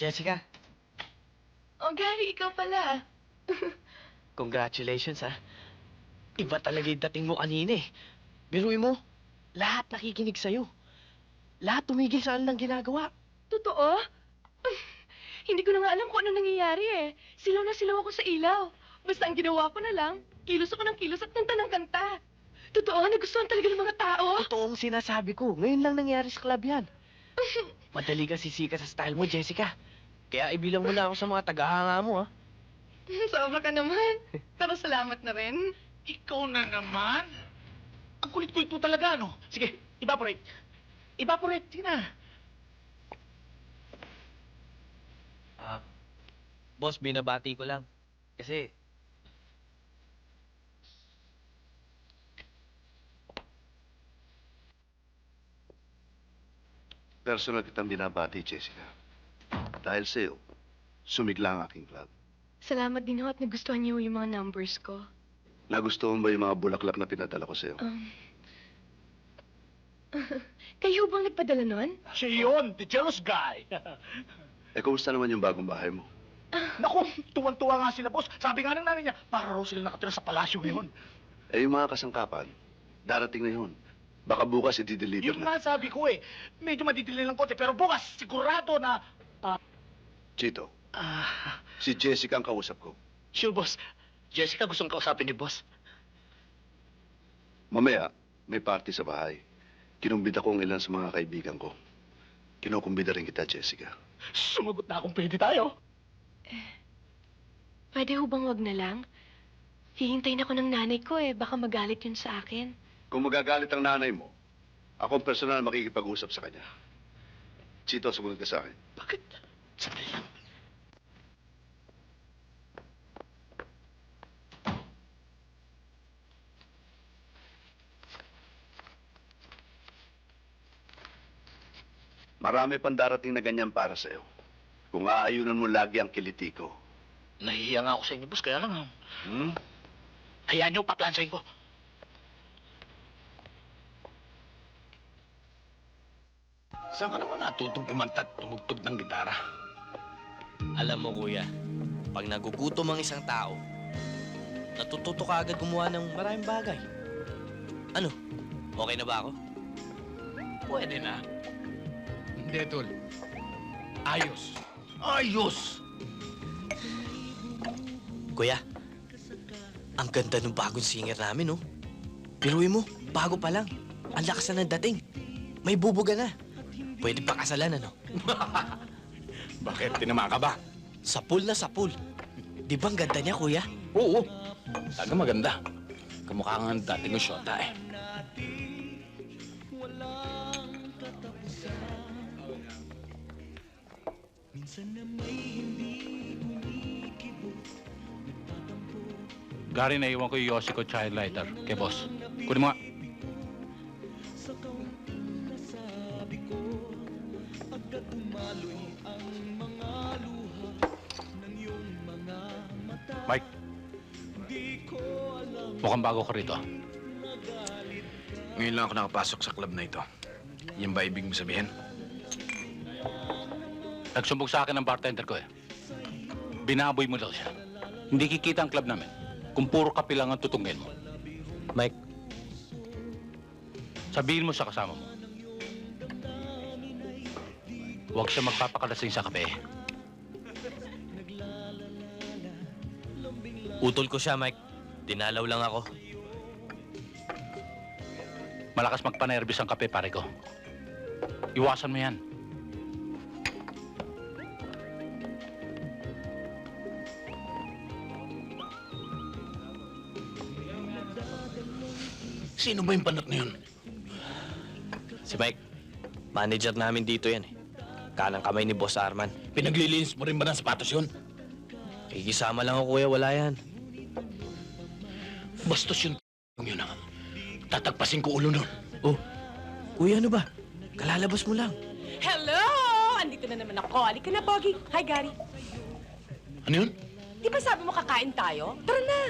Jessica, Oh, Gary, ikaw pala. congratulations ha. Iba talaga yung dating mo kanina eh. Biruin mo, lahat nakikinig sa'yo. Lahat tumigil sa kanilang ginagawa. Totoo? Ay, hindi ko na nga alam kung ano nangyayari eh. Silaw na silaw ako sa ilaw. Basta ang ginawa ko na lang, kilos ako ng kilos at kanta ng kanta. Totoo, nagustuhan talaga ng mga tao. Totoong sinasabi ko, ngayon lang nangyari sa club yan. Madali ka sisika sa style mo, Jessica. Kaya ibilang mo na ako sa mga tagahanga mo ha. Sobra ka naman. Pero salamat na rin. Ikaw na naman? Ang kulit-kulit mo talaga, no? Sige, evaporate. Evaporate, sige na. Boss, binabati ko lang. Kasi, Personal kitang binabati, Jessica. Dahil sa'yo, sumigla ang aking club. Salamat din ho at nagustuhan niyo yung mga numbers ko. Nagustuhan ba yung mga bulaklak na pinadala ko sa'yo? Kayo bang nagpadala nun? Siya yun, the jealous guy. Kumusta naman yung bagong bahay mo? Naku, tuwang-tuwa nga sila, boss. Sabi nga ng nanay niya, para raw sila nakatira sa palasyo ngayon. Yung mga kasangkapan, darating na yun. Baka bukas i-deliver Yun na. nga sabi ko eh. Medyo madidili lang konti, pero bukas, sigurado na... Chito, si Jessica ang kausap ko. Sure, boss. Jessica, gustong kausapin ni boss. Mamaya, may party sa bahay. Kinumbida ko ang ilan sa mga kaibigan ko. Kinukumbida rin kita, Jessica. Sumagot na akong pwede tayo. Pwede ho bang wag na lang? Hihintayin ako ng nanay ko eh. Baka magalit yun sa akin. Kung magagalit ang nanay mo, ako ang personal makikipag-usap sa kanya. Chito, sumunod ka sa akin. Bakit? Sandali lang. Marami pang darating na ganyan para sa'yo. Kung aayunan mo lagi ang kiliti ko. Nahihiya nga ako sa inyo, boss. Kaya lang, Hmm? hayaan niyo, paplansahin ko. Saan ka naman natutong kumanta at tumugtog ng gitara? alam mo kuya, pag nagugutom ang isang tao, natututo ka agad gumawa ng maraming bagay. Ano? Okay na ba ako? Pwede na. Hindi, Tol. Ayos. Ayos! Kuya, ang ganda ng bagong singer namin, no? Biruin mo, bago pa lang. Ang lakas na ng dating. May bubuga na. Pwede pa kasalan, ano? Bakit? Tinama ka ba? Sapul na sapul. Di ba ang ganda niya, kuya? Oo. Taga maganda. Kamukha nga ang dating ng syota eh. Gary, naiwan ko yung Yossi ko child lighter kay boss. Kunin mo nga. Mike. Mukhang bago ka rito. Ngayon lang ako nakapasok sa club na ito. Yan ba ibig mo sabihin? Nagsumbog sa akin ang bartender ko eh. Binaboy mo daw siya. Hindi kikita ang club namin kung puro kape lang ang tutungin mo. Mike, Sabihin mo sa kasama mo. Huwag siya magpapakalasing sa kape. utol ko siya, Mike. Dinalaw lang ako. Malakas magpanervis ang kape, pare ko. Iwasan mo yan. Sino ba yung panat na yun? Si Mike, manager namin dito yan eh. Kanang kamay ni Boss Arman. Pinaglilinis mo rin ba ng sapatos yun? Kikisama lang ako, kuya. Wala yan. Bastos yung yun ang tatagpasin ko ulo nun. Oh, kuya, ano ba? Kalalabas mo lang. Hello! Andito na naman ako. Halika na, Pogi. Hi, Gary. Ano yun? Di ba sabi mo kakain tayo? Tara na!